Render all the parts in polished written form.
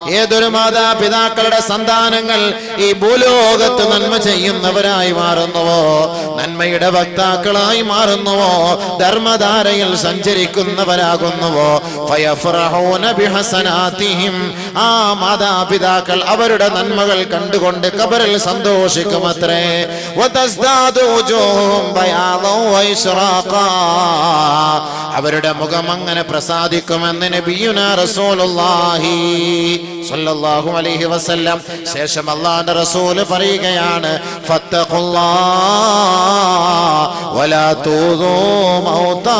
ഏതൊരു മാതാപിതാക്കളുടെ സന്താനങ്ങൾ ഈ ഭൂലോകത്ത് നന്മ ചെയ്യുന്നവരായി മാറുന്നുവോ, നന്മയുടെ വക്താക്കളായി മാറുന്നുവോ, ധർമ്മധാരയിൽ സഞ്ചരിക്കുന്നവരാകുന്നുവോ, ഫയഫറഹൂന ബിഹസനാതിഹിം, ആ മാതാപിതാക്കൾ അവരുടെ നന്മകൾ കണ്ടുകൊണ്ട് ഖബറിൽ സന്തോഷിക്കുമത്രേ. വതസ്ദാദു വജൂഹും ബയാദൻ വഇശ്റാഖാ, അവരുടെ മുഖം അങ്ങനെ പ്രസാദിക്കുമെന്ന് നബിയുനാ റസൂലുള്ളാഹി സ്വല്ലല്ലാഹു അലൈഹി വസല്ലം. ശേഷം അല്ലാഹുവിന്റെ റസൂൽ പറയുകയാണ്, ഫത്തഖുല്ലാഹ് വലാ തൂദൂ മൗതാക്കും,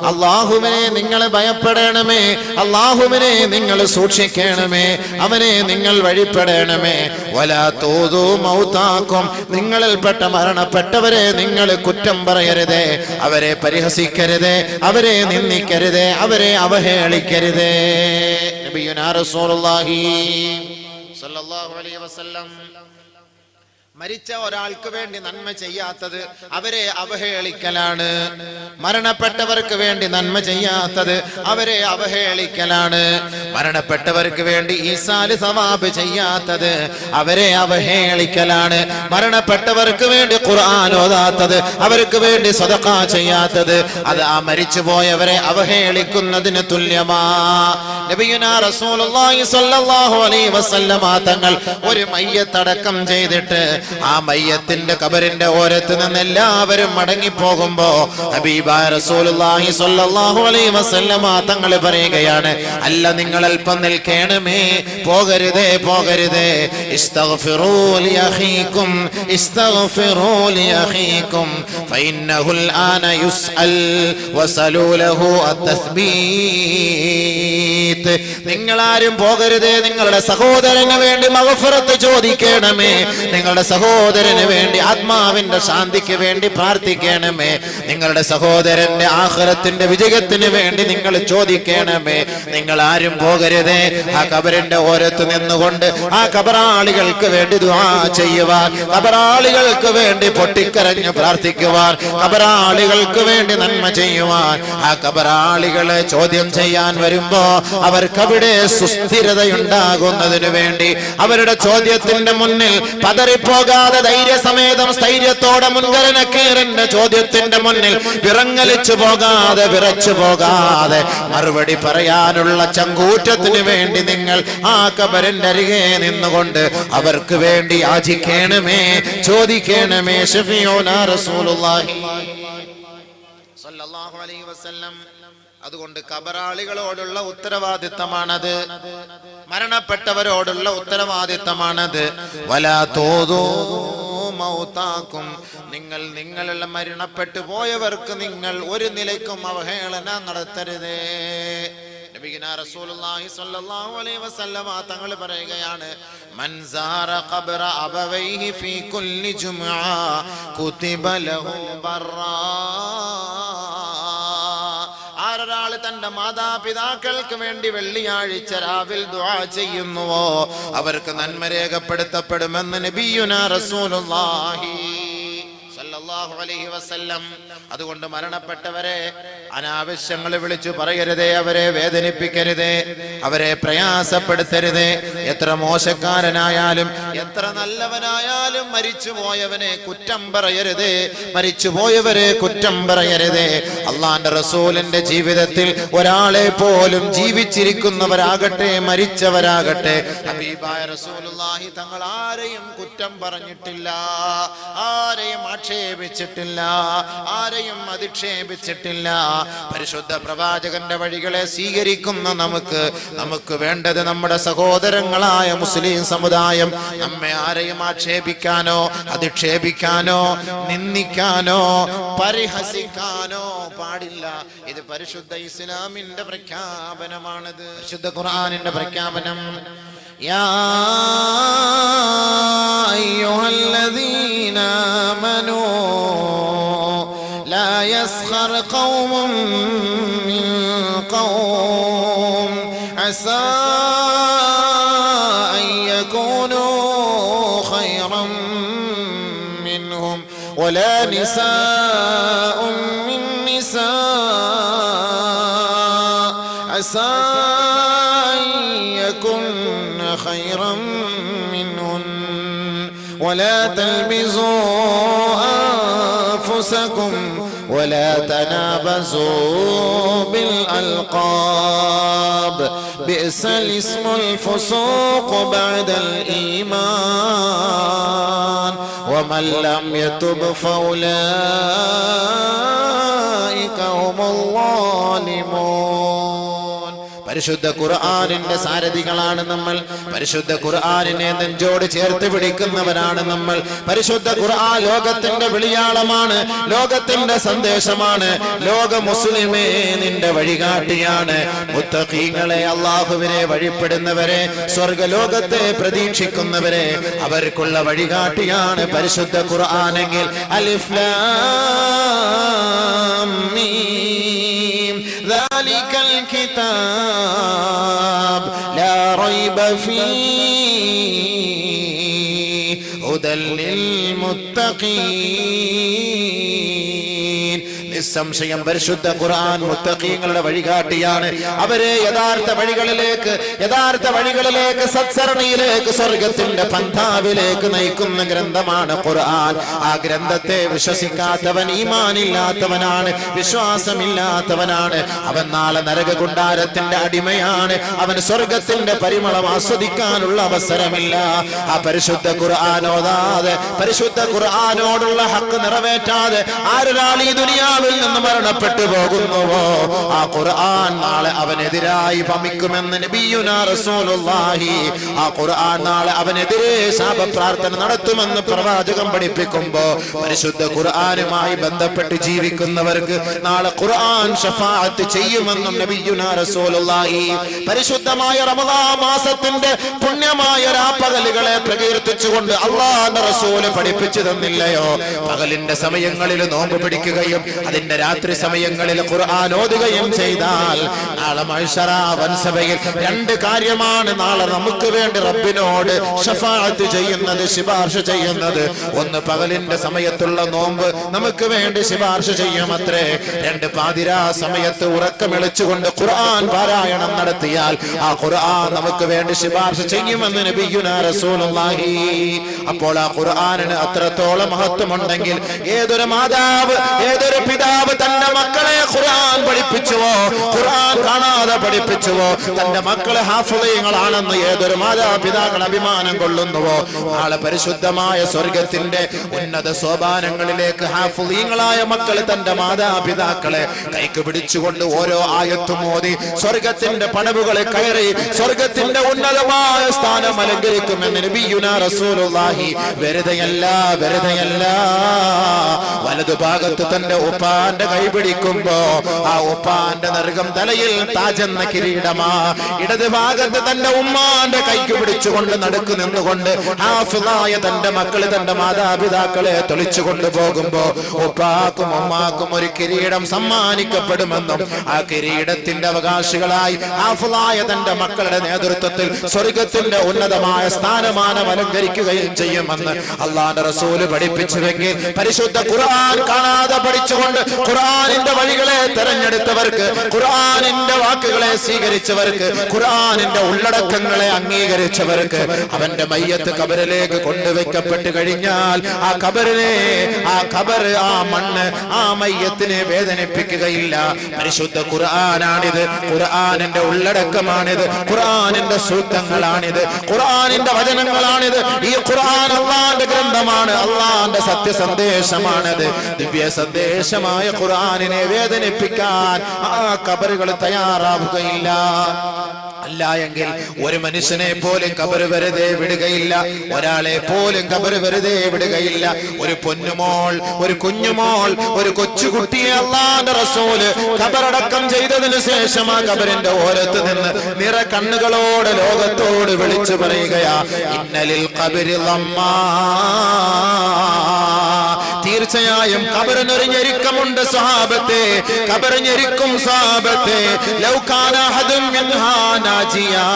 അല്ലാഹുവിനെ നിങ്ങൾ ഭയപ്പെടണമേ, അല്ലാഹുവിനെ നിങ്ങൾ സൂക്ഷിക്കണമേ, അവനെ നിങ്ങൾ വഴിപ്പെടണമേ. വലാ തൂദൂ മൗതാക്കും, നിങ്ങളിൽപ്പെട്ട മരണപ്പെട്ടവരെ നിങ്ങൾ കുറ്റം പറയരുതേ, അവരെ പരിഹസിക്കരുതേ, അവരെ നിന്ദിക്കരുതേ, അവരെ അവഹേളിക്കരുതേ. നബിയുനാ റസൂലുള്ളാഹി സ്വല്ലല്ലാഹു അലൈഹി വസല്ലം മരിച്ച ഒരാൾക്ക് വേണ്ടി നന്മ ചെയ്യാത്തത് അവരെ അവഹേളിക്കലാണ്. മരണപ്പെട്ടവർക്ക് വേണ്ടി നന്മ ചെയ്യാത്തത് അവരെ അവഹേളിക്കലാണ്. മരണപ്പെട്ടവർക്ക് വേണ്ടി ഈസാല് സവാബ് ചെയ്യാത്തത് അവരെ അവഹേളിക്കലാണ്. മരണപ്പെട്ടവർക്ക് വേണ്ടി ഖുർആൻ ഓതാത്തത്, അവർക്ക് വേണ്ടി സദഖ ചെയ്യാത്തത്, അത് ആ മരിച്ചുപോയവരെ അവഹേളിക്കുന്നതിന് തുല്യമാ. നബിയുനാ റസൂലുള്ളാഹി സ്വല്ലല്ലാഹു അലൈഹി വസല്ലമ തങ്ങൾ ഒരു മയ്യത്തടക്കം ചെയ്തിട്ട് ആ മയ്യത്തിന്റെ ഖബറിന്റെ ഓരത്ത് നിന്ന് എല്ലാവരും മടങ്ങിപ്പോകുമ്പോ ഹബീബായ റസൂലുള്ളാഹി സ്വല്ലല്ലാഹു അലൈഹി വസല്ലമ തങ്ങൾ പറയുകയാണ്, അല്ല നിങ്ങൾ അല്പം നിൽക്കണമേ, പോകരുതേ പോകരുതേ. ഇസ്തഗ്ഫിറൂ ലി അഖീകും ഇസ്തഗ്ഫിറൂ ലി അഖീകും ഫഇന്നഹുൽ ആന യുസ്അൽ വസലൂ ലഹു അത്തസ്ബീത്. നിങ്ങളാരും പോകരുതേ, നിങ്ങളുടെ സഹോദരന് വേണ്ടി മഗ്ഫിറത്ത് ചോദിക്കണമേ, നിങ്ങളുടെ സഹോദരന് വേണ്ടി ആത്മാവിന്റെ ശാന്തിക്ക് വേണ്ടി പ്രാർത്ഥിക്കണമേ, നിങ്ങളുടെ സഹോദരന്റെ ആഖിറത്തിന്റെ വിജയത്തിന് വേണ്ടി നിങ്ങൾ ചോദിക്കണമേ. നിങ്ങൾ ആരും പോകരുതേ, ആ ഖബറിന്റെ ഓരത്ത് നിന്നുകൊണ്ട് ആ ഖബറാളികൾക്ക് വേണ്ടി ദുആ ചെയ്യുവാൻ, ഖബറാളികൾക്ക് വേണ്ടി പൊട്ടിക്കരഞ്ഞ് പ്രാർത്ഥിക്കുവാൻ, ഖബറാളികൾക്ക് വേണ്ടി നന്മ ചെയ്യുവാൻ. ആ ഖബറാളികളെ ചോദ്യം ചെയ്യാൻ വരുമ്പോ അവർക്കവിടെ സുസ്ഥിരതയുണ്ടാകുന്നതിന് വേണ്ടി അവരുടെ ചോദ്യത്തിന്റെ മുന്നിൽ പതറിപ്പോകാതെ ധൈര്യസമേതം സ്ഥൈര്യത്തോടെ മുൻകര നക്കീറിന്റെ ചോദ്യത്തിന്റെ മുന്നിൽ വിറങ്ങലിച്ചു പോകാതെ വിറച്ചു പോകാതെ മറുപടി പറയാനുള്ള ചങ്കൂറ്റത്തിന് വേണ്ടി നിങ്ങൾ ആ ഖബറിന്റെ അരികെ നിന്നുകൊണ്ട് അവർക്ക് വേണ്ടി യാചിക്കണമേ, ചോദിക്കണമേ. ശഫീഉനാ റസൂലുള്ളാഹി സ്വല്ലല്ലാഹു അലൈഹി വസല്ലം. അതുകൊണ്ട് ഖബറാളികളോടുള്ള ഉത്തരവാദിത്തമാണത്, മരണപ്പെട്ടവരോടുള്ള ഉത്തരവാദിത്തമാണത്. വലാ തൂദൂ മൗതാക്കും, നിങ്ങൾ നിങ്ങളുടെ മരണപ്പെട്ടു പോയവർക്ക് നിങ്ങൾ ഒരു നിലയ്ക്കും അവഹേളന നടത്തരുതേ. നബിയുനാ റസൂലുള്ളാഹി സ്വല്ലല്ലാഹു അലൈഹി വസല്ലം തങ്ങൾ പറയുകയാണ്, മൻ സാറ ഖബ്റ അബവൈഹി ഫീ കുല്ലി ജുമുഅ കുതിബ ലഹു ബർറാ. ആരൊരാൾ തന്റെ മാതാപിതാക്കൾക്ക് വേണ്ടി വെള്ളിയാഴ്ച രാവിൽ ദുആ ചെയ്യുന്നുവോ അവർക്ക് നന്മ രേഖപ്പെടുത്തപ്പെടുമെന്ന് നബിയുനാ റസൂലുള്ളാഹി സ്വല്ലല്ലാഹു അലൈഹി വസല്ലം. അതുകൊണ്ട് മരണപ്പെട്ടവരെ അനാവശ്യങ്ങൾ വിളിച്ചു പറയരുതേ, അവരെ വേദനിപ്പിക്കരുതേ, അവരെ പ്രയാസപ്പെടുത്തരുതേ. എത്ര മോശക്കാരനായാലും എത്ര നല്ലവനായാലും മരിച്ചുപോയവനെ കുറ്റം പറയരുതേ, മരിച്ചുപോയവരെ കുറ്റം പറയരുതേ. അള്ളാന്റെ റസൂലിന്റെ ജീവിതത്തിൽ ഒരാളെ പോലും ജീവിച്ചിരിക്കുന്നവരാകട്ടെ മരിച്ചവരാകട്ടെ ഹബീബായ റസൂലുള്ളാഹി തങ്ങൾ ആരെയും കുറ്റം പറഞ്ഞിട്ടില്ല, ആരെയും ആക്ഷേപിച്ചിട്ടില്ല, ആരെയും അധിക്ഷേപിച്ചിട്ടില്ല. പരിശുദ്ധ പ്രവാചകന്റെ വഴികളെ സ്വീകരിക്കുന്ന നമുക്ക് വേണ്ടത് നമ്മുടെ സഹോദരങ്ങളായ മുസ്ലിം സമുദായം നമ്മെ ആരെയും ആക്ഷേപിക്കാനോ അധിക്ഷേപിക്കാനോ നിന്ദിക്കാനോ പരിഹസിക്കാനോ പാടില്ല. ഇത് പരിശുദ്ധ ഇസ്ലാമിന്റെ പ്രഖ്യാപനമാണിത്, പരിശുദ്ധ ഖുർആനിന്റെ പ്രഖ്യാപനം. യാ അയ്യുഹല്ലദീന ആമനൂ لا يسخر قوم من قوم عسى أن يكونوا خيرا منهم ولا نساء من نساء عسى أن يكن خيرا منهن ولا تلمزوا أنفسكم ولا تنابزوا بالألقاب بئس الاسم الفسوق بعد الإيمان ومن لم يتب فأولئك هم الظالمون. പരിശുദ്ധ ഖുർആനിന്റെ സാരഥികളാണ് നമ്മൾ. പരിശുദ്ധ ഖുർആനിനെ നെഞ്ചോട് ചേർത്ത് പിടിക്കുന്നവരാണ് നമ്മൾ. പരിശുദ്ധ ഖുർആൻ ലോകത്തിന്റെ വിളിയാളമാണ്, ലോകത്തിന്റെ സന്ദേശമാണ്. ലോക മുസ്ലിമേ നിന്റെ വഴികാട്ടിയാണ്. മുത്തഖീങ്ങളെ, അല്ലാഹുവിനെ വഴിപ്പെടുന്നവരെ, സ്വർഗ്ഗലോകത്തെ പ്രതീക്ഷിക്കുന്നവരെ അവർക്കുള്ള വഴികാട്ടിയാണ് പരിശുദ്ധ ഖുർആനെങ്കിൽ അലിഫ് ലാം മീം ذلك الكتاب لا ريب فيه هدى للمتقين. നിസ്സംശയം പരിശുദ്ധ ഖുർആൻ മുത്തഖീങ്ങളുടെ വഴികാട്ടിയാണ്. അവരെ യഥാർത്ഥ വഴികളിലേക്ക് സത്സരണിയിലേക്ക് സ്വർഗത്തിന്റെ പന്ഥാവിലേക്ക് നയിക്കുന്ന ഗ്രന്ഥമാണ് ഖുർആൻ. ആ ഗ്രന്ഥത്തെ വിശ്വസിക്കാത്തവൻ ഈമാനില്ലാത്തവനാണ്, വിശ്വാസമില്ലാത്തവനാണ്. അവൻ നാളെ നരകകുണ്ടാരത്തിന്റെ അടിമയാണ്. അവൻ സ്വർഗത്തിന്റെ പരിമളം ആസ്വദിക്കാനുള്ള അവസരമില്ല. ആ പരിശുദ്ധ ഖുർആൻ ഓതാതെ, പരിശുദ്ധ ഖുർആനോടുള്ള ഹക്ക് നിറവേറ്റാതെ ആരൊരാൾ ഈ ദുനിയാവിൽ നിന്ന് മരണപ്പെട്ടു പോകുന്നുവോ ആ ഖുർആൻ നാളെ അവനെതിരായി ഭമിക്കുമെന്ന് നബിയുനാ റസൂലുള്ളാഹി. ആ ഖുർആൻ നാളെ അവനെതിരെ ശാപപ്രാർത്ഥന നടത്തുമെന്ന് പ്രവാചകൻ പഠിപ്പിക്കുമ്പോ പരിശുദ്ധ ഖുർആനുമായി ബന്ധപ്പെട്ട് ജീവിക്കുന്നവർക്ക് നാളെ ഖുർആൻ ശഫാഅത്ത് ചെയ്യുമെന്നും നബിയുനാ റസൂലുള്ളാഹി. പരിശുദ്ധമായ റമദാൻ മാസത്തിന്റെ പുണ്യമായ രാപ്പകലുകളെ പ്രകീർത്തിച്ചുകൊണ്ട് അല്ലാഹുവിന്റെ റസൂൽ പഠിപ്പിച്ചു തന്നില്ലയോ? പകലിന്റെ സമയങ്ങളിൽ നോമ്പ് പിടിക്കുകയും അതിന്റെ രാത്രി സമയങ്ങളിൽ ഖുർആൻ ഓതുകയും ചെയ്താൽ നാളെ മഹ്ശറ വൻസഭയിൽ രണ്ട് കാര്യമാണ് നാളെ നമുക്ക് വേണ്ടി റബ്ബിനോട് ശഫാഅത്ത് ചെയ്യുന്നത്, ശുപാർശ ചെയ്യുന്നത്. ഒന്ന്, പകലിന്റെ സമയത്തുള്ള നോമ്പ് നമുക്ക് വേണ്ടി ശുപാർശ ചെയ്യുമത്രേ. രണ്ട്, പാതിരാ സമയത്ത് ഉറക്കമിളിച്ചുകൊണ്ട് ഖുർആൻ പാരായണം നടത്തിയാൽ ആ ഖുർആൻ നമുക്ക് വേണ്ടി ശുപാർശ ചെയ്യുമെന്ന് നബിയുനാ റസൂലുള്ളാഹി. അപ്പോൾ ആ ഖുർആനിന് അത്രത്തോളം മഹത്വമുണ്ടെങ്കിൽ ഏതൊരു മാതാവ്, ഏതൊരു പിതാവ് തന്റെ മക്കളെ ഖുർആൻ പഠിപ്പിച്ചുവോ, ഖുർആൻ കാണാതെ പഠിപ്പിച്ചുവോ, തന്റെ മക്കളെ ഹാഫിളീങ്ങളാണെന്ന് ഏതൊരു മാതാപിതാക്കൾ അഭിമാനം കൊള്ളുന്നുവോ, നാളെ പരിശുദ്ധമായ സ്വർഗത്തിന്റെ ഉന്നത സോപാനങ്ങളിലേക്ക് ഹാഫിളീങ്ങളായ മക്കൾ തന്റെ മാതാപിതാക്കളെ കൈക്ക് പിടിച്ചുകൊണ്ട് ഓരോ ആയത്തും ഓതി സ്വർഗത്തിന്റെ പടവുകളെ കയറി സ്വർഗത്തിന്റെ ഉന്നതമായ സ്ഥാനം അലങ്കരിക്കുമെന്ന് നബിയുനാ റസൂലുള്ളാഹി. വെറുതെയല്ല, വലതുഭാഗത്ത് തന്റെ ഉപ്പാന്റെ കൈ പിടിക്കുമ്പോ ആ ഉപ്പാന്റെ നരകം തലയിൽ താജെന്ന കിരീടമാ. ഇടത് ഭാഗത്ത് തന്റെ ഉമ്മാന്റെ കൈക്ക് പിടിച്ചുകൊണ്ട് നടുക്ക് നിന്നുകൊണ്ട് ഹാഫിളായ തന്റെ മക്കള്, തന്റെ മാതാപിതാക്കളെ തൊളിച്ചു കൊണ്ടുപോകുമ്പോ ഉപ്പാക്കും ഉമ്മാക്കും ഒരു കിരീടം സമ്മാനിക്കപ്പെടുമെന്നും ആ കിരീടത്തിന്റെ അവകാശികളായി ഹാഫിളായ തന്റെ മക്കളുടെ നേതൃത്വത്തിൽ സ്വർഗത്തിന്റെ ഉന്നതമായ സ്ഥാനമാനം അലങ്കരിക്കുകയും ചെയ്യുമെന്ന് അല്ലാഹുവിന്റെ റസൂല് പഠിപ്പിച്ചുവെങ്കിൽ പരിശുദ്ധ ഖുർആൻ കാണാതെ പഠിച്ചുകൊണ്ട് ഖുർആനിന്റെ വഴികളെ തെരഞ്ഞെടുത്തവർക്ക്, ഖുർആനിന്റെ വാക്കുകളെ സ്വീകരിച്ചവർക്ക്, ഖുർആനിന്റെ ഉള്ളടക്കങ്ങളെ അംഗീകരിച്ചവർക്ക് അവന്റെ മയ്യത്ത് ഖബറിലേക്ക് കൊണ്ടുവയ്ക്കപ്പെട്ട് കഴിഞ്ഞാൽ ആ ഖബറിനെ, ആ മണ്ണ് ആ മയ്യത്തിനെ വേദനിപ്പിക്കുകയില്ല. പരിശുദ്ധ ഖുർആനാണിത്, ഖുർആനിന്റെ ഉള്ളടക്കമാണിത്, ഖുർആനിന്റെ സൂക്തങ്ങളാണിത്, ഖുർആനിന്റെ വചനങ്ങളാണിത്. ഈ ഖുർആൻ അല്ലാഹുവിന്റെ ഗ്രന്ഥമാണ്, അല്ലാഹുവിന്റെ സത്യസന്ദേശമാണത്. ദിവ്യ സന്ദേശമായ ഖുർആനിനെ വേദനിപ്പിക്കാൻ ആ ഖബറുകൾ തയ്യാറാവുകയില്ല. അല്ല എങ്കിൽ ഒരു മനുഷ്യനെ പോലും ഖബർ വെറുതെ വിടുകയില്ല, ഒരാളെ പോലും ഖബർ വെറുതെ വിടുകയില്ല. ഒരു പൊന്നുമോൾ, ഒരു കുഞ്ഞുമോൾ, ഒരു കൊച്ചുകുട്ടിയെ അല്ലാഹുവിന്റെ റസൂല് ഖബറടക്കം ചെയ്തതിനു ശേഷം ആ ഖബറിന്റെ ഓരത്ത് നിന്ന് നിറ കണ്ണുകളോട് ലോകത്തോട് വിളിച്ചു പറയുകയാ, ഇന്നലിൽ ഖബരി ലമ്മാ, തീർച്ചയായും ഖബറിനൊരു ഞെരുക്കമുണ്ട് സ്വഹാബത്തെ, ഖബർ ഞെരുക്കും സ്വഹാബത്തെ. ലൗ കാന അഹദുൻ മിൻഹാ നാജിയാ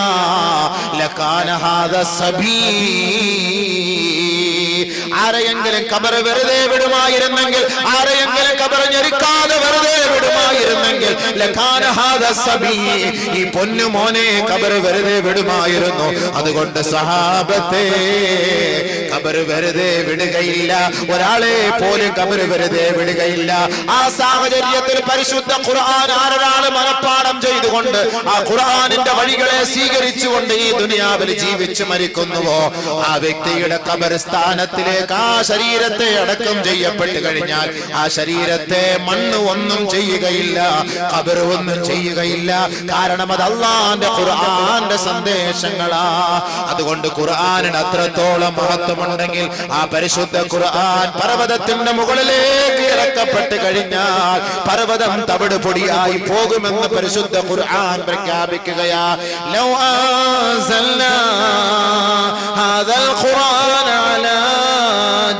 ലകാന ഹാദാ സബീ. ആ ആരെയെങ്കിലും ഖബർ വെറുതെ വിടുമായിരുന്നെങ്കിൽ, ആരെയെങ്കിലും ഖബർ ഞെരുക്കാതെ വെറുതെ വിടുമായിരുന്നെങ്കിൽ ലകാന ഹാദ സബീ, ഈ പൊന്നുമോനെ ഖബർ വെറുതെ വിടുമായിരുന്നു. അതുകൊണ്ട് സഹാബത്തെ ഖബർ വെറുതെ വിടുകയില്ല, ഒരാളെ പോലും ഖബർ വെറുതെ വിടുകയില്ല. ആ സാഹചര്യത്തിൽ പരിശുദ്ധ ഖുർആൻ ആരൊരാൾ മനപ്പാഠം ചെയ്തുകൊണ്ട് ആ ഖുർആനിന്റെ വഴികളെ സ്വീകരിച്ചുകൊണ്ട് ഈ ദുനിയാവിൽ ജീവിച്ചു മരിക്കുന്നുവോ, ആ വ്യക്തിയുടെ ഖബർസ്ഥാനത്തിലേക്ക് ആ ശരീരത്തെ അടക്കം ചെയ്യപ്പെട്ട് കഴിഞ്ഞാൽ ആ ശരീരത്തെ മണ്ണ് ഒന്നും ചെയ്യുകയില്ല, ഖബർ ഒന്നും ചെയ്യുകയില്ല. കാരണം അത് അല്ലാഹുവിന്റെ ഖുർആന്റെ സന്ദേശങ്ങളാ. അതുകൊണ്ട് ഖുർആനിന് അത്രത്തോളം മഹത്വമുണ്ടെങ്കിൽ ആ പരിശുദ്ധ ഖുർആൻ പർവ്വതത്തിന്റെ മുകളിലേക്ക് ഇറക്കപ്പെട്ട് കഴിഞ്ഞാൽ പർവ്വതം തവിട് പൊടിയായി പോകുമെന്ന് പരിശുദ്ധ ഖുർആൻ പ്രഖ്യാപിക്കുകയാ. ലൗ അൻസൽനാ ഹാദൽ ഖുർആന അലാ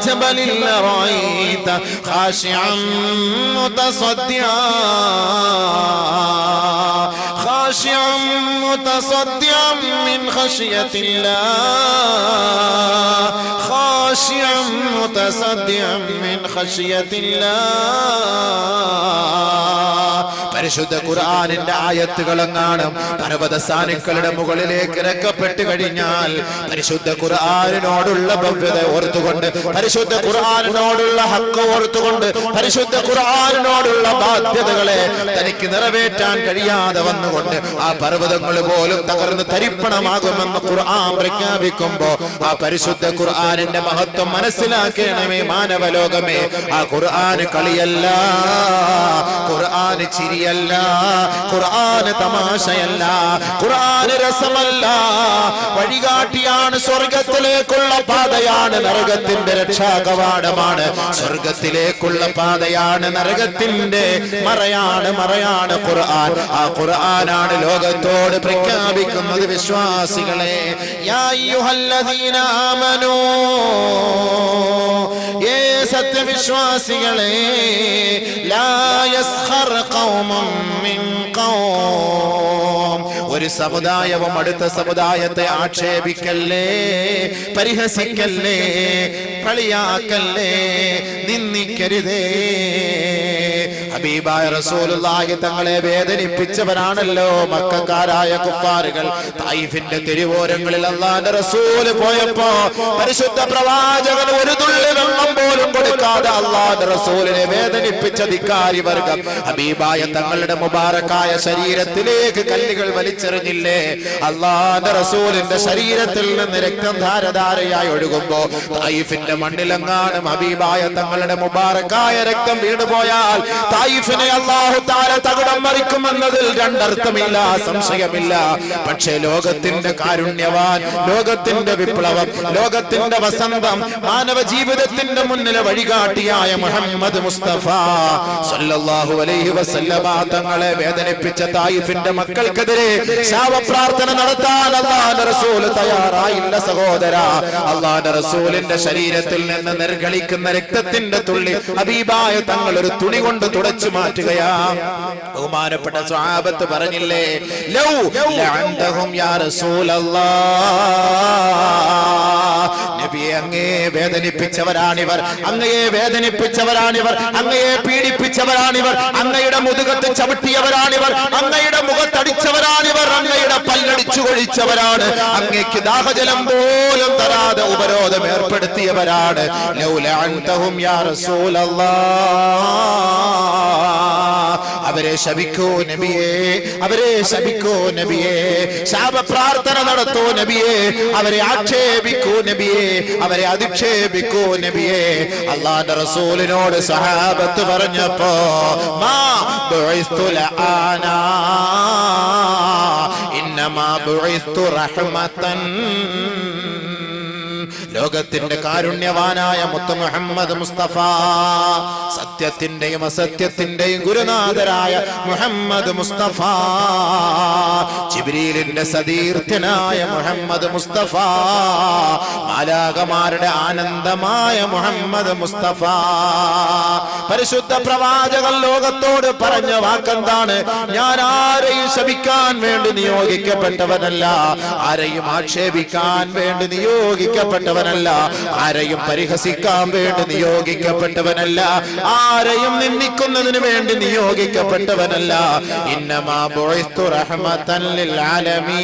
ജബലിൻ ലറഅയ്ത ഖാശിഅൻ മുതസദ്ദിആ خاشعا متصدعا من خشية الله خاشعا متصدعا من خشية الله. പരിശുദ്ധ ഖുർആനിന്റെ ആയത്തുകളെങ്ങാനും പർവ്വതസാനുക്കളുടെ മുകളിലേക്ക് ഇറക്കപ്പെട്ട് കഴിഞ്ഞാൽ പരിശുദ്ധ ഖുർആനിനോടുള്ള ഭവ്യത ഓർത്തുകൊണ്ട്, പരിശുദ്ധ ഖുർആനിനോടുള്ള ഹക്ക് ഓർത്തുകൊണ്ട്, പരിശുദ്ധ ഖുർആനിനോടുള്ള ബാധ്യതകളെ തനിക്ക് നിറവേറ്റാൻ കഴിയാതെ വന്നുകൊണ്ട് ആ പർവ്വതങ്ങൾ പോലും തകർന്ന് തരിപ്പണമാകുമെന്ന് ഖുർആൻ പ്രഖ്യാപിക്കുമ്പോ ആ പരിശുദ്ധ ഖുർആനിന്റെ മഹത്വം മനസ്സിലാക്കണമേ മാനവലോകമേ. ആ ഖുർആന് കളിയല്ല, ഖുർആന് ചിരിയല്ല, ഖുർആന് തമാശയല്ല, ഖുർആന് രസമല്ല, വഴികാട്ടിയാണ്. സ്വർഗത്തിലേക്കുള്ള പാതയാണ്, നരകത്തിന്റെ രക്ഷാകവാടമാണ്. സ്വർഗത്തിലേക്കുള്ള പാതയാണ്, നരകത്തിന്റെ മറയാണ് ഖുർആൻ. ആ ഖുർആനാണ് ലോകത്തോട് പ്രഖ്യാപിക്കുന്നത്, വിശ്വാസികളെ, യാ അയ്യുഹല്ലദീന ആമനൂ, ഏ സത്യവിശ്വാസികളെ, ലാ യസ്ഖർ ഖൗമും മിൻ ഖൗം, ഒരു സമുദായവും അടുത്ത സമുദായത്തെ ആക്ഷേപിക്കല്ലേ, പരിഹസിക്കല്ലേ, കളിയാക്കല്ലേ, നിന്ദിക്കരുതേ. ഹബീബായ റസൂലുള്ളാഹി തങ്ങളെ വേദനിപ്പിച്ചവരാണല്ലോ മക്കക്കാരായ കുഫാറുകൾ. തായിഫിന്റെ തെരുവോരങ്ങളിൽ അല്ലാഹുവിന്റെ റസൂൽ പോയപ്പോ പരിശുദ്ധ പ്രവാചകൻ ഒരു തുള്ളി വെള്ളം പോലും കൊടുക്കാതെ അല്ലാഹുവിന്റെ റസൂലിനെ വേദനിപ്പിച്ച ധിക്കാരി വർഗം ഹബീബായ തങ്ങളുടെ മുബാറക്കായ ശരീരത്തിലേക്ക് കല്ലുകൾ വലിച്ചെറിഞ്ഞില്ലേ? അല്ലാഹുവിന്റെ റസൂലിന്റെ ശരീരത്തിൽ നിന്ന് രക്തം ധാരധാരയായി ഒഴുകുമ്പോ തായിഫിന്റെ മണ്ണിലെങ്ങാനും ഹബീബായ തങ്ങളുടെ മുബാറക്കായ രക്തം വീണുപോയാൽ തായിഫിനെ അല്ലാഹു തആല തകിടം മറിക്കുമെന്നതിൽ രണ്ടർത്ഥമില്ല, സംശയമില്ല. പക്ഷേ ലോകത്തിന്റെ കാരുണ്യവാൻ, ലോകത്തിന്റെ വിപ്ലവം, ലോകത്തിന്റെ വസന്തം, മാനവ ജീവിതത്തിന്റെ മുന്നിലെ വഴികാട്ടിയായ മുഹമ്മദ് മുസ്തഫ സല്ലല്ലാഹു അലൈഹി വസല്ലമ തങ്ങളെ വേദനിപ്പിച്ച തായിഫിന്റെ മക്കൾക്കെതിരെ ശാപപ്രാർത്ഥന നടത്താൻ അല്ലാഹുവിന്റെ റസൂൽ തയ്യാറായില്ല സഹോദരാ. അല്ലാഹുവിന്റെ റസൂലിന്റെ ശരീരത്തിൽ നിന്ന് നിർഗളിക്കുന്ന രക്തത്തിന്റെ തുള്ളി ഹബീബായ തങ്ങൾ ഒരു തുണി കൊണ്ട് തുടച്ചു മാറ്റുകയാ. ബഹുമാനപ്പെട്ട സ്വഹാബത്ത് പറഞ്ഞില്ലേ, ലൗ ലഅൻതഹും യാ റസൂലല്ലാഹ്, നബിയെ അങ്ങേ വേദനിപ്പിച്ചവരാണിവർ, അങ്ങയെ വേദനിപ്പിച്ചവരാണിവർ, അങ്ങയെ പീഡിപ്പിച്ചവരാണിവർ, അങ്ങയുടെ മുതുകത്ത് ചവിട്ടിയവരാണിവർ, അങ്ങയുടെ മുഖത്തടിച്ചവരാണിവർ, അങ്ങയുടെ പല്ലടിച്ചു കൊഴിച്ചവരാണ്, അങ്ങയ്ക്ക് ദാഹജലം പോലും തരാതെ ഉപരോധം ഏർപ്പെടുത്തിയവരാണ്. ലൗ ലഅൻതഹും യാ റസൂലല്ലാഹ്, അവരെ ശപിക്കൂ നബിയേ, അവരെ ശപിക്കൂ നബിയേ, ശാപപ്രാർത്ഥന നടത്തൂ നബിയേ, അവരെ ആക്ഷേപിക്കൂ നബിയേ, അവരെ അധിക്ഷേപിക്കൂ നബിയേ. അല്ലാഹുവിന്റെ റസൂലിനോട് സഹാബത്ത് പറഞ്ഞപ്പോ മാ ബുഇസ്തു ലഅനാ ഇന്നമാ ബുഇസ്തു റഹ്മതൻ, ലോകത്തിന്റെ കാരുണ്യവാനായ മുത്ത് മുഹമ്മദ് മുസ്തഫ, സത്യത്തിന്റെയും അസത്യത്തിന്റെയും ഗുരുനാഥരായ മുഹമ്മദ് മുസ്തഫ, ജിബ്രീലിന്റെ സതീർത്ഥ്യനായ മുഹമ്മദ് മുസ്തഫ, മാലാഖമാരുടെ ആനന്ദമായ മുഹമ്മദ് മുസ്തഫ. പരിശുദ്ധ പ്രവാചകൻ ലോകത്തോട് പറഞ്ഞ വാക്കെന്താണ്? ഞാൻ ആരെയും ശപിക്കാൻ വേണ്ടി നിയോഗിക്കപ്പെട്ടവനല്ല, ആരെയും ആക്ഷേപിക്കാൻ വേണ്ടി നിയോഗിക്കപ്പെട്ട നിയോഗിക്കപ്പെട്ടവനല്ല, ആരെയും പരിഹസിക്കാൻ വേണ്ടി നിയോഗിക്കപ്പെട്ടവനല്ല, ആരെയും നിന്ദിക്കുന്നതിന് വേണ്ടി നിയോഗിക്കപ്പെട്ടവനല്ല. ഇന്നമാ ബുഇസ്തു റഹ്മതൻ ലിൽ ആലമീൻ.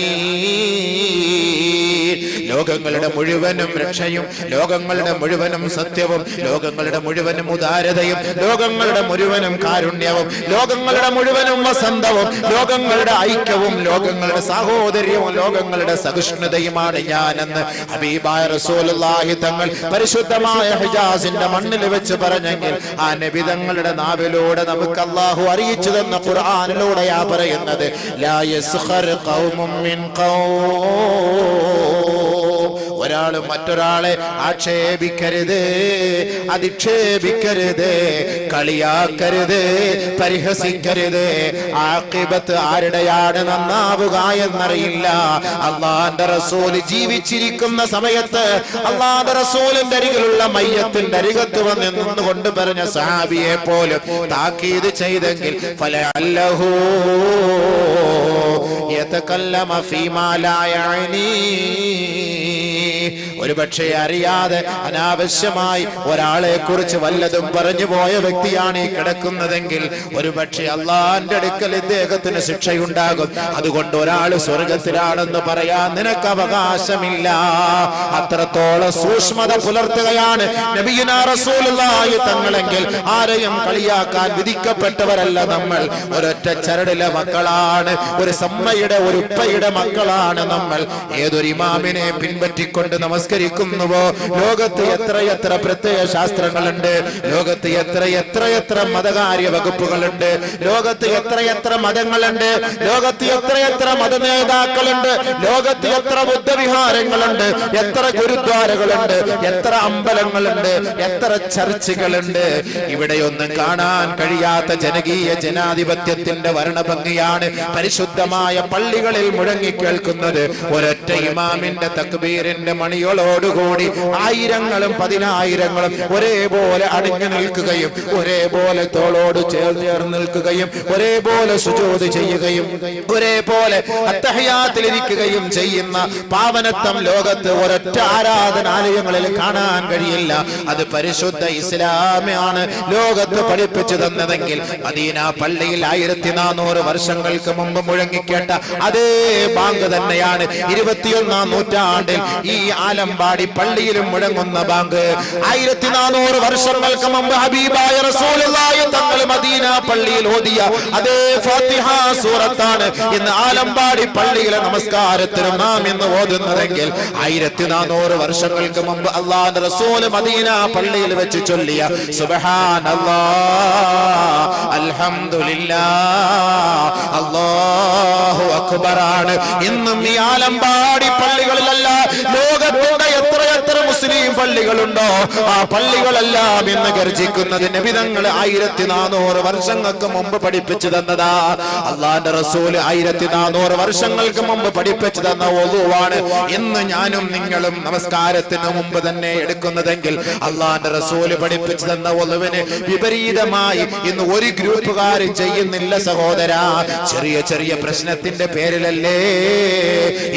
ലോകങ്ങളുടെ മുഴുവനും രക്ഷയും, ലോകങ്ങളുടെ മുഴുവനും സത്യവും, ലോകങ്ങളുടെ മുഴുവനും ഉദാരതയും, ലോകങ്ങളുടെ മുഴുവനും കാരുണ്യവും, ലോകങ്ങളുടെ മുഴുവനും വസന്തവും, ലോകങ്ങളുടെ ഐക്യവും, ലോകങ്ങളുടെ സാഹോദര്യവും, ലോകങ്ങളുടെ സഹിഷ്ണുതയുമാണ് ഞാനെന്ന് ഹബീബായ റസൂലുള്ളാഹി തങ്ങൾ പരിശുദ്ധമായ ഹിജാസിന്റെ മണ്ണിൽ വെച്ച് പറഞ്ഞെങ്കിൽ ആ നബി തങ്ങളുടെ നാവിലൂടെ നമുക്ക് അല്ലാഹു അറിയിച്ചു തന്ന ഖുർആനിലൂടെയാ പറയുന്നത്, ലാ യസ്ഖർ ഖൗമും മിൻ ഖൗം. ഒരാളും മറ്റൊരാളെ ആക്ഷേപിക്കരുത്, അധിക്ഷേപിക്കരുത്, കളിയാക്കരുത്, പരിഹസിക്കരുത്. ആഖിബത്ത് ആരുടെയാണ് നന്നാവുക എന്നറിയില്ല. അല്ലാഹുവിന്റെ റസൂൽ ജീവിച്ചിരിക്കുന്ന സമയത്ത് അല്ലാഹുവിന്റെ റസൂലിന്റെ അരികിലുള്ള മയ്യത്തിന്റെ അരികത്ത് വന്ന് നിന്നുകൊണ്ട് പറഞ്ഞ സഹാബിയെ പോലും താക്കീത് ചെയ്തെങ്കിൽ ഫലഅല്ലഹു യതകല്ലമ ഫീമാ ലാ യഅനി. ഒരുപക്ഷെ അറിയാതെ അനാവശ്യമായി ഒരാളെ കുറിച്ച് വല്ലതും പറഞ്ഞു പോയ വ്യക്തിയാണ് ഈ കിടക്കുന്നതെങ്കിൽ ഒരുപക്ഷെ അള്ളാന്റെ അടുക്കൽ ഇദ്ദേഹത്തിന് ശിക്ഷയുണ്ടാകും. അതുകൊണ്ട് ഒരാൾ സ്വർഗത്തിലാണെന്ന് പറയാൻ നിനക്ക് അവകാശമില്ല. അത്രത്തോളം സൂക്ഷ്മത പുലർത്തുകയാണ് നബിയുനാ റസൂലുള്ളാഹി തങ്ങളെങ്കിൽ ആരെയും കളിയാക്കാൻ വിധിക്കപ്പെട്ടവരല്ല നമ്മൾ. ഒരൊറ്റ ചരടിലെ മക്കളാണ്, ഒരു സമ്മയുടെ ഒരു ഉപ്പയുടെ മക്കളാണ് നമ്മൾ. ഏതൊരു ഇമാമിനെ പിൻപറ്റിക്കൊണ്ട് നമസ്കരിക്കുന്നുവോ, ലോകത്ത് എത്രയെത്ര പ്രത്യയ ശാസ്ത്രങ്ങളുണ്ട്, ലോകത്ത് എത്രയെത്ര മതകാര്യ വകുപ്പുകളുണ്ട്, ലോകത്ത് എത്രയെത്ര മതങ്ങളുണ്ട്, ലോകത്ത് എത്രയെത്ര മതനേതാക്കളുണ്ട്, ലോകത്ത് എത്ര ബുദ്ധവിഹാരങ്ങളുണ്ട്, എത്ര ഗുരുദ്വാരകളുണ്ട്, എത്ര അമ്പലങ്ങളുണ്ട്, എത്ര ചർച്ചുകളുണ്ട്. ഇവിടെയൊന്നും കാണാൻ കഴിയാത്ത ജനകീയ ജനാധിപത്യത്തിന്റെ വർണ്ണഭംഗിയാണ് പരിശുദ്ധമായ പള്ളികളിൽ മുഴങ്ങിക്കേൾക്കുന്നത്. ഒരൊറ്റ ഇമാമിന്റെ തക്ബീറിന്റെ മണികളോടുകൂടി ആയിരങ്ങളും പതിനായിരങ്ങളും ഒരേപോലെ അണിഞ്ഞു നിൽക്കുകയും ഒരേപോലെ തോളോട് ചേർന്ന് നിൽക്കുകയും ഒരേപോലെ സുജൂദ് ചെയ്യുകയും ഒരേപോലെ അത്തഹിയാത്തിലിരിക്കുകയും ചെയ്യുന്ന പാവനത്വം ലോകത്ത് ഒരൊറ്റ ആരാധനാലയങ്ങളിൽ കാണാൻ കഴിയില്ല. അത് പരിശുദ്ധ ഇസ്ലാമാണ് ലോകത്ത് പഠിപ്പിച്ചു തന്നതെങ്കിൽ മദീന പള്ളിയിൽ 1400 വർഷങ്ങൾക്ക് മുമ്പ് മുഴങ്ങിക്കേട്ട അതേ ബാങ്ക് തന്നെയാണ് 21ാം നൂറ്റാണ്ടിൽ ഈ ആലമ്പാടി പള്ളിയിലും മുഴങ്ങുന്ന ബാങ്ക്. 1400 വർഷങ്ങൾക്ക് മുമ്പ് ഹബീബായ റസൂലുള്ളാഹി തങ്ങൾ മദീന പള്ളിയിൽ ഓതിയ അതേ ഫാത്തിഹ സൂറത്താണ് ഇന്ന് ആലമ്പാടി പള്ളിയിലെ നമസ്കാരത്തിനും നാം ഇന്ന് ഓതുന്നതെങ്കിൽ 1400 വർഷങ്ങൾക്ക് മുമ്പ് അല്ലാഹുവിന്റെ റസൂൽ മദീന പള്ളിയിൽ വെച്ച് ചൊല്ലിയ സുബ്ഹാനല്ലാഹ് അൽഹംദുലില്ലാഹ് അല്ലാഹു അക്ബറാണ് ഇന്നും ഈ ആലമ്പാടി പള്ളികളിലല്ല ലോകത്തിന്റെ എത്രയെത്ര മുസ്ലിം പള്ളികളുണ്ടോ ആ പള്ളികളെല്ലാം ഇന്ന് ഗർജിക്കുന്നത് നബി തങ്ങൾ 1400 വർഷങ്ങൾക്ക് മുമ്പ് പഠിപ്പിച്ചു തന്നതാ. അല്ലാഹുവിന്റെ റസൂൽ 1400 വർഷങ്ങൾക്ക് മുമ്പ് പഠിപ്പിച്ചു തന്ന വുളൂവാണ് ഇന്ന് ഞാനും നിങ്ങളും നമസ്കാരത്തിന് മുമ്പ് തന്നെ എടുക്കുന്നതെങ്കിൽ അല്ലാഹുവിന്റെ റസൂൽ പഠിപ്പിച്ചു തന്ന വുളൂവിന് വിപരീതമായി ഇന്ന് ഒരു ഗ്രൂപ്പുകാരും ചെയ്യുന്നില്ല സഹോദരാ. ചെറിയ ചെറിയ പ്രശ്നത്തിന്റെ പേരിലല്ലേ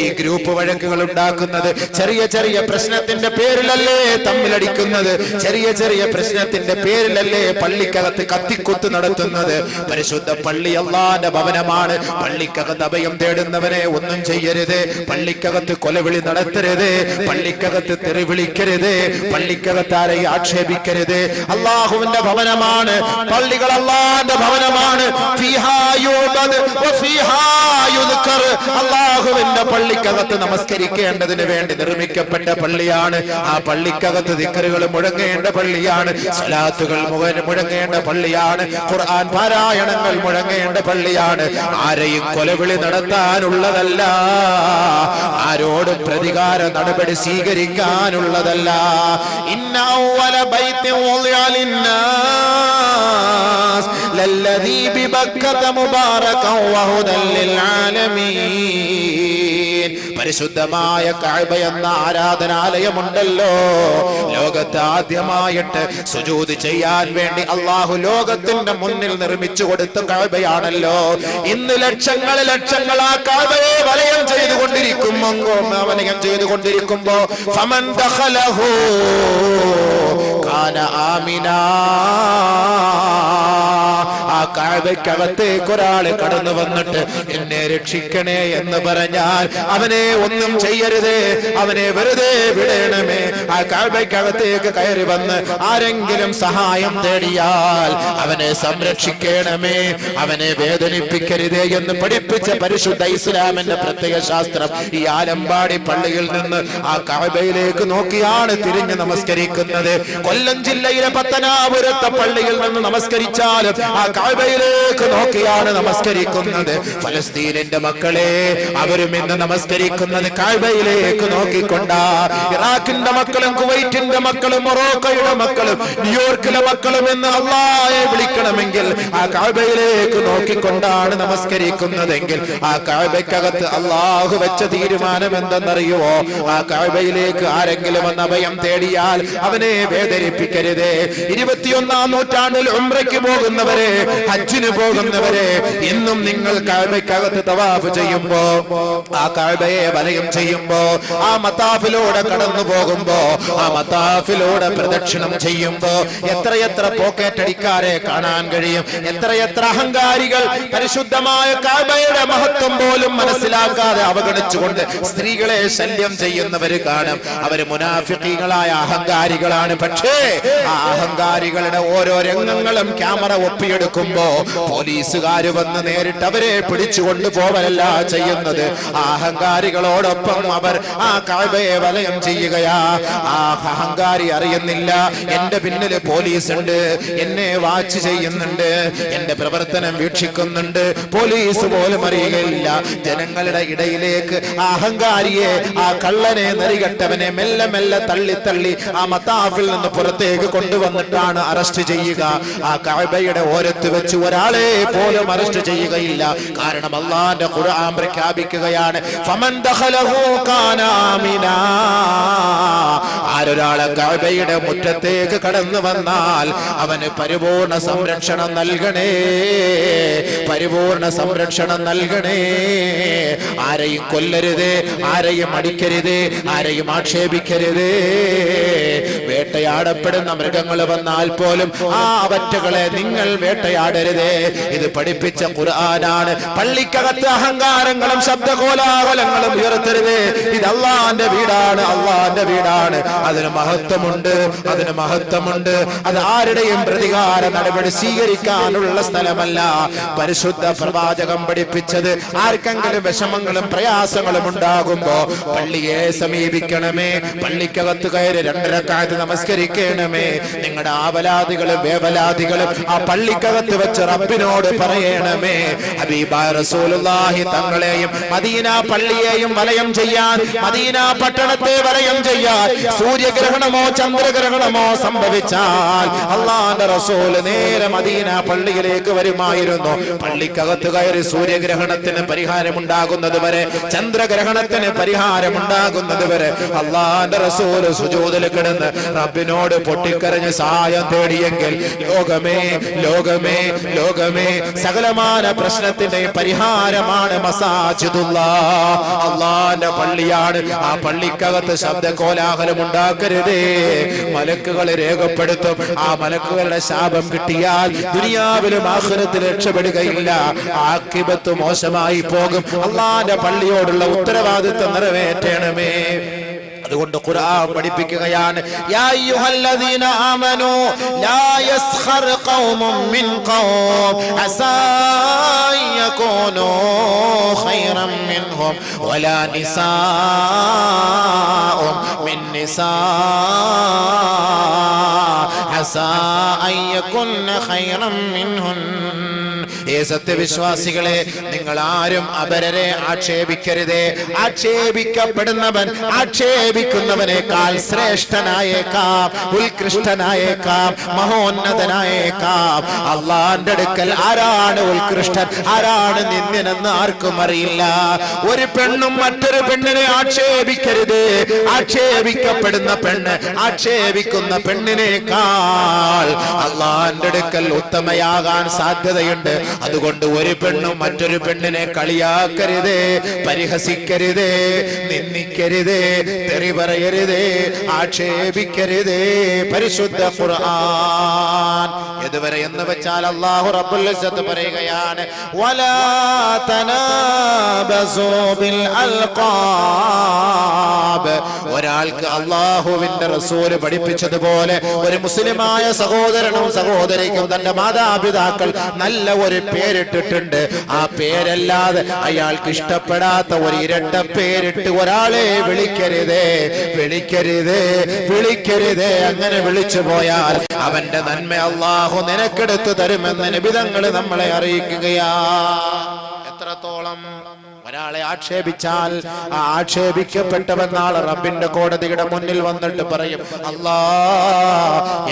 ഈ ഗ്രൂപ്പ് വഴക്കുകൾ ഉണ്ടാക്കുന്നത്, ചെറിയ ചെറിയ പ്രശ്നത്തിന്റെ പേരിലല്ലേ തമ്മിലടിക്കുന്നത്, ചെറിയ ചെറിയ പ്രശ്നത്തിന്റെ പേരിലല്ലേ പള്ളിക്കകത്ത് കത്തിക്കുത്ത് നടത്തുന്നത്. പരിശുദ്ധ പള്ളി അല്ലാഹുവിന്റെ ഭവനമാണ്. പള്ളിക്കകത്ത് അഭയം തേടുന്നവനെ ഒന്നും ചെയ്യരുത്, പള്ളിക്കകത്ത് കൊലവിളി നടത്തരുത്, പള്ളിക്കകത്ത് തെറി വിളിക്കരുത്, പള്ളിക്കകത്ത് ആരെയും ആക്ഷേപിക്കരുത്. അല്ലാഹുവിന്റെ ഭവനമാണ് പള്ളികൾ, അല്ലാഹുവിന്റെ ഭവനമാണ്. അല്ലാഹുവിന്റെ പള്ളിക്കകത്ത് നമസ്കരിക്കേണ്ടതിന് വേണ്ടി നിർമ്മിക്കപ്പെട്ട പള്ളിയാണ്. ആ പള്ളിക്കകത്ത് ദിക്റുകൾ മുഴങ്ങേണ്ട പള്ളിയാണ്, സ്വലാത്തുകൾ മുഴങ്ങേണ്ട പള്ളിയാണ്, ഖുർആൻ പാരായണങ്ങൾ മുഴങ്ങേണ്ട പള്ളിയാണ്. ആരെയും കൊലവിളി നടത്താനുള്ളതല്ല, ആരോടും പ്രതികാര നടപടി സ്വീകരിക്കാനുള്ളതല്ല. ഇന്ന അവ്വല ബൈത്തിൻ വുളിഅ ലിന്നാസ് ലല്ലദീ ബിബക്കത മുബാറകൻ വഹുദൻ ലിൽ ആലമീൻ. പരിശുദ്ധമായ കഅബ എന്ന ആരാധനാലയമുണ്ടല്ലോ, ലോകത്ത് ആദ്യമായിട്ട് സുജൂദ് ചെയ്യാൻ വേണ്ടി അല്ലാഹു ലോകത്തിന്റെ മുന്നിൽ നിർമ്മിച്ചു കൊടുത്ത കഅബയാണല്ലോ. ഇന്ന് ലക്ഷങ്ങൾ ആ കഅബയെ വലയം ചെയ്തുകൊണ്ടിരിക്കുമ്പോ ഫമൻ ദഖലഹു കാന ആമിനാ. ആ കഅബയ്ക്കകത്തേക്ക് ഒരാൾ കടന്നു വന്നിട്ട് എന്നെ രക്ഷിക്കണേ എന്ന് പറഞ്ഞാൽ അവനെ ഒന്നും ചെയ്യരുതേ, അവനെ വെറുതെ വിടണമേ. ആ കഅബയ്ക്കകത്തേക്ക് കയറി വന്ന് ആരെങ്കിലും സഹായം തേടിയാൽ അവനെ സംരക്ഷിക്കണമേ, അവനെ വേദനിപ്പിക്കരുതേ എന്ന് പഠിപ്പിച്ച പരിശുദ്ധ ഇസ്ലാമിന്റെ പ്രത്യേക ശാസ്ത്രം. ഈ ആലമ്പാടി പള്ളിയിൽ നിന്ന് ആ കഅബയിലേക്ക് നോക്കിയാണ് തിരിഞ്ഞ് നമസ്കരിക്കുന്നത്. കൊല്ലം ജില്ലയിലെ പത്തനാപുരത്തെ പള്ളിയിൽ നിന്ന് നമസ്കരിച്ചാലും ആ കഅബയിലേക്ക് നോക്കിയാണ് നമസ്കരിക്കുന്നത്. ഫലസ്തീനിന്റെ മക്കളെ, അവരും ഇന്ന് നമസ്കരിക്കുന്നത് കഅബയിലേക്ക് നോക്കിക്കൊണ്ടാ. ഇറാഖിന്റെ മക്കളും കുവൈറ്റിന്റെ മക്കളും മൊറോക്കോയുടെ മക്കളും ന്യൂയോർക്കിലെ മക്കളും എന്ന് അല്ലാഹയെ വിളിക്കണമെങ്കിൽ ആ കഅബയിലേക്ക് നോക്കിക്കൊണ്ടാണ് നമസ്കരിക്കുന്നതെങ്കിൽ ആ കഅബയ്ക്കകത്ത് അല്ലാഹു വെച്ച തീരുമാനം എന്തെന്നറിയുമോ? ആ കഅബയിലേക്ക് ആരെങ്കിലും വന്ന് അഭയം തേടിയാൽ അവനെ വേദനിപ്പിക്കരുതേ. 21-ാം നൂറ്റാണ്ടിൽ ഉംറയ്ക്ക് പോകുന്നവരെ, ഹജ്ജിന് പോകുന്നവരെ, ഇന്നും നിങ്ങൾ കഅബയ്ക്കകത്ത് തവാഫ് ചെയ്യുമ്പോ, ആ കഅബയെ വലയം ചെയ്യുമ്പോ, ആ മതാഫിലൂടെ കടന്നു പോകുമ്പോ, ആ മതാഫിലൂടെ പ്രദക്ഷിണം ചെയ്യുമ്പോ എത്രയെത്ര പോക്കറ്റടിക്കാരെ കാണാൻ കഴിയും. എത്രയെത്ര അഹങ്കാരികൾ പരിശുദ്ധമായ കഅബയുടെ മഹത്വം പോലും മനസ്സിലാക്കാതെ അവഗണിച്ചുകൊണ്ട് സ്ത്രീകളെ ശല്യം ചെയ്യുന്നവര് കാണും. അവര് മുനാഫിഖീങ്ങളായ അഹങ്കാരികളാണ്. പക്ഷേ ആ അഹങ്കാരികളുടെ ഓരോ രംഗങ്ങളും ക്യാമറ ഒപ്പിയെടുക്കുമ്പോ പോലീസുകാര് വന്ന് നേരിട്ട് അവരെ പിടിച്ചുകൊണ്ട് പോവലല്ല ചെയ്യുന്നത്. ആ അഹങ്കാരികളോടൊപ്പം അവർ ആ കഅബയെ വലയം ചെയ്യുകയാ. ആ അഹങ്കാരി അറിയുന്നില്ല എന്റെ പിന്നില് പോലീസ് ഉണ്ട്, എന്നെ വാച്ച് ചെയ്യുന്നുണ്ട്, എന്റെ പ്രവർത്തനം വീക്ഷിക്കുന്നുണ്ട്. പോലീസ് പോലും അറിയുകയില്ല. ജനങ്ങളുടെ ഇടയിലേക്ക് ആ അഹങ്കാരിയെ, ആ കള്ളനെ, നെറികെട്ടവനെ മെല്ലെ മെല്ലെ തള്ളി ആ മതാഫിൽ നിന്ന് പുറത്തേക്ക് കൊണ്ടുവന്നിട്ടാണ് അറസ്റ്റ് ചെയ്യുക. ആ കഅബയുടെ ഓരത്ത് വെച്ച് ഒരാളെ പോലും അറസ്റ്റ് ചെയ്യുകയില്ല. കാരണം അല്ലാഹുവിന്റെ ഖുർആൻ പ്രഖ്യാപിക്കുകയാണ്, ഫമൻ ദഖലഹു കാന ആമിനാ. ആരൊരാളെ കഅബയുടെ മുറ്റത്തേക്ക് കടന്നു വന്നാൽ അവന് പരിപൂർണ സംരക്ഷണം നൽകണേ, പരിപൂർണ സംരക്ഷണം നൽകണേ. ആരെയും കൊല്ലരുതേ, ആരെയും അടിക്കരുതേ, ആരെയും ആക്ഷേപിക്കരുതേ. വേട്ടയാടപ്പെടുന്ന മൃഗങ്ങൾ വന്നാൽ പോലും ആ അവറ്റകളെ നിങ്ങൾ വേട്ടയാടരുതേ. ഇത് പഠിപ്പിച്ച ഖുർആനാണ്. പള്ളിക്കകത്ത് അഹങ്കാരങ്ങളും ശബ്ദകോലാഹലങ്ങളും ഉയർത്തരുതേ. ഇത് അല്ലാഹുവിന്റെ വീടാണ്, അല്ലാഹുവിന്റെ വീടാണ്. അതിന് മഹത്വമുണ്ട്, അതിന് മഹത്വമുണ്ട്. അത് ആരുടെയും പ്രതികാര നടപടി സ്വീകരിക്കാനുള്ള സ്ഥലമല്ല. പരിശുദ്ധ പ്രവാചകം പഠിപ്പിച്ചത് ആർക്കെങ്കിലും വിഷമങ്ങളും പ്രയാസങ്ങളും ഉണ്ടാകുമ്പോ പള്ളിയെ സമീപിക്കണമേ, പള്ളിക്കകത്ത് കയറി 2 റക്അത്ത് നമസ്കരിക്കണമേ. നിങ്ങളുടെ ആവലാദികളും വേവലാദികളും ആ പള്ളിക്കകത്ത് വെച്ച് റബ്ബിനോട് പറയണമേ. ഹബീബായ റസൂലുള്ളാഹി തങ്ങളെയും മദീന പള്ളിയെയും വലയം ചെയ്യാൻ, മദീന പട്ടണത്തെ വലയം ചെയ്യാൻ സൂര്യഗ്രഹണമോ ചന്ദ്രഗ്രഹണമോ സംഭവിച്ചാൽ അല്ലാഹുവിന്റെ റസൂൽ നേരെ മദീന പള്ളിയിലേക്ക് വരുമായിരുന്നു. പള്ളിക്കകത്ത് കയറി സൂര്യഗ്രഹണത്തിന് പരിഹാരമുണ്ടാകുന്നത് വരെ, ചന്ദ്രഗ്രഹണത്തിന് പരിഹാരമുണ്ടാകുന്നത് വരെ അല്ലാഹുവിന്റെ റസൂൽ സുജൂദിൽ കിടന്ന് റബ്ബിനോട് പൊട്ടിക്കരഞ്ഞ് സഹായം തേടിയെങ്കിൽ ലോകമേ ലോകമേ ലോകമേ സകലമായ പ്രശ്നത്തിന്റെ പരിഹാരമാണ് മസാജിദുല്ലാഹ്, അല്ലാഹുവിന്റെ പള്ളിയാണ്. ആ പള്ളിക്കകത്ത് ശബ്ദ കോലാഹലം ഉണ്ടാക്കരുതേ. മലക്കുകൾ രേഖപ്പെടുത്തും. ആ മലക്കുകളുടെ ശാപം കിട്ടിയാൽ ദുനിയാവിലും ആഖിറത്തിലും രക്ഷപ്പെടുകയില്ല. ആഖിബത്ത് മോശമായി പോകും. അല്ലാഹുവിന്റെ പള്ളിയോടുള്ള ഉത്തരവാദിത്വം നിറവേറ്റണമേ. അതുകൊണ്ട് ഖുർആൻ പഠിപ്പിക്കുകയാണ്, യാ അയ്യുഹല്ലദീന ആമനൂ ലാ യസ്ഖർ ഖൗമും മിൻ ഖൗം അസാ യകൂനൂ ഖൈറൻ മിൻഹും വലാ നിസാഉം മിൻ നിസാ അസാ അൻ യകുന്ന ഖൈറൻ മിൻഹും. ഏ സത്യവിശ്വാസികളെ, നിങ്ങൾ ആരും അപരരെ ആക്ഷേപിക്കരുതേ. ആക്ഷേപിക്കപ്പെടുന്നവൻ ആക്ഷേപിക്കുന്നവനേക്കാൾ ശ്രേഷ്ഠനായേക്കാം, ഉത്കൃഷ്ടനായേക്കാം, മഹോന്നതനായേക്കാം. അള്ളാന്റെ അടുക്കൽ ആരാണ് ഉത്കൃഷ്ടൻ, ആരാണ് നിന്ദ്യനെന്ന് ആർക്കും അറിയില്ല. ഒരു പെണ്ണും മറ്റൊരു പെണ്ണിനെ ആക്ഷേപിക്കരുത്. ആക്ഷേപിക്കപ്പെടുന്ന പെണ്ണ് ആക്ഷേപിക്കുന്ന പെണ്ണിനേക്കാൾ അള്ളാന്റെ അടുക്കൽ ഉത്തമയാകാൻ സാധ്യതയുണ്ട്. അതുകൊണ്ട് ഒരു പെണ്ണും മറ്റൊരു പെണ്ണിനെ കളിയാക്കരുതേ, പരിഹസിക്കരുതേ, നിന്ദിക്കരുതേ, തെറി പറയരുതേ, ആക്ഷേപിക്കരുതേ. പരിശുദ്ധ ഖുർആൻ ഇതുവരെ എന്ന് വെച്ചാൽ അല്ലാഹു റബ്ബുൽ ഇസ്സത്ത് പറയുകയാണ്, വലാ തനാബസൂ ബിൽ അൽഖാബ്. ഒരാൾക്ക് അല്ലാഹുവിന്റെ റസൂൽ പഠിപ്പിച്ചതുപോലെ ഒരു മുസ്ലിമായ സഹോദരനും സഹോദരിക്കും തന്റെ മാതാപിതാക്കൾ നല്ല ഒരു പേരിട്ടിട്ടുണ്ട്. ആ പേരല്ലാതെ അയാൾക്ക് ഇഷ്ടപ്പെടാത്ത ഒരു ഇരട്ട പേരിട്ട് ഒരാളെ വിളിക്കരുതേ, വിളിക്കരുതേ, വിളിക്കരുതേ. അങ്ങനെ വിളിച്ചു പോയാൽ അവന്റെ നന്മ അല്ലാഹു നിനക്കെടുത്തു തരുമെന്ന് നബി തങ്ങൾ നമ്മളെ അറിയിക്കുകയാ. എത്രത്തോളം ഒരാളെ ആക്ഷേപിച്ചാൽ ആ ആക്ഷേപിക്കപ്പെട്ടവൻ നാളെ റബ്ബിന്റെ കോടതിയുടെ മുന്നിൽ വന്നിട്ട് പറയും, അല്ലാ,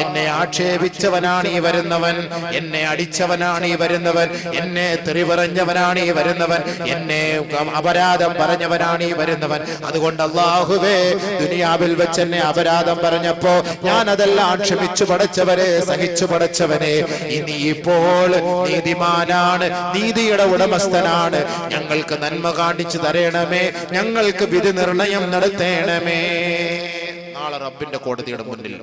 എന്നെ ആക്ഷേപിച്ചവനാണ് ഈ വരുന്നവൻ, എന്നെ അടിച്ചവനാണ് ഈ വരുന്നവൻ, എന്നെ തെറി പറഞ്ഞവനാണ് ഈ വരുന്നവൻ, എന്നെ അപരാധം പറഞ്ഞവനാണ് ഈ വരുന്നവൻ. അതുകൊണ്ട് അല്ലാഹുവേ, ദുനിയാവിൽ വെച്ച് എന്നെ അപരാധം പറഞ്ഞപ്പോ ഞാൻ അതെല്ലാം ക്ഷമിച്ചു പടച്ചവരെ, സഹിച്ചു പടച്ചവനെ, ഇനി ഇപ്പോൾ നീതിമാനാണ്, നീതിയുടെ ഉടമസ്ഥനാണ്, ഞങ്ങൾക്ക് നന്മ കാണിച്ചു തരണമേ, ഞങ്ങൾക്ക് വിധി നിർണയം നടത്തണമേ. നാളെ റബ്ബിന്റെ കോടതിയുടെ മുന്നിൽ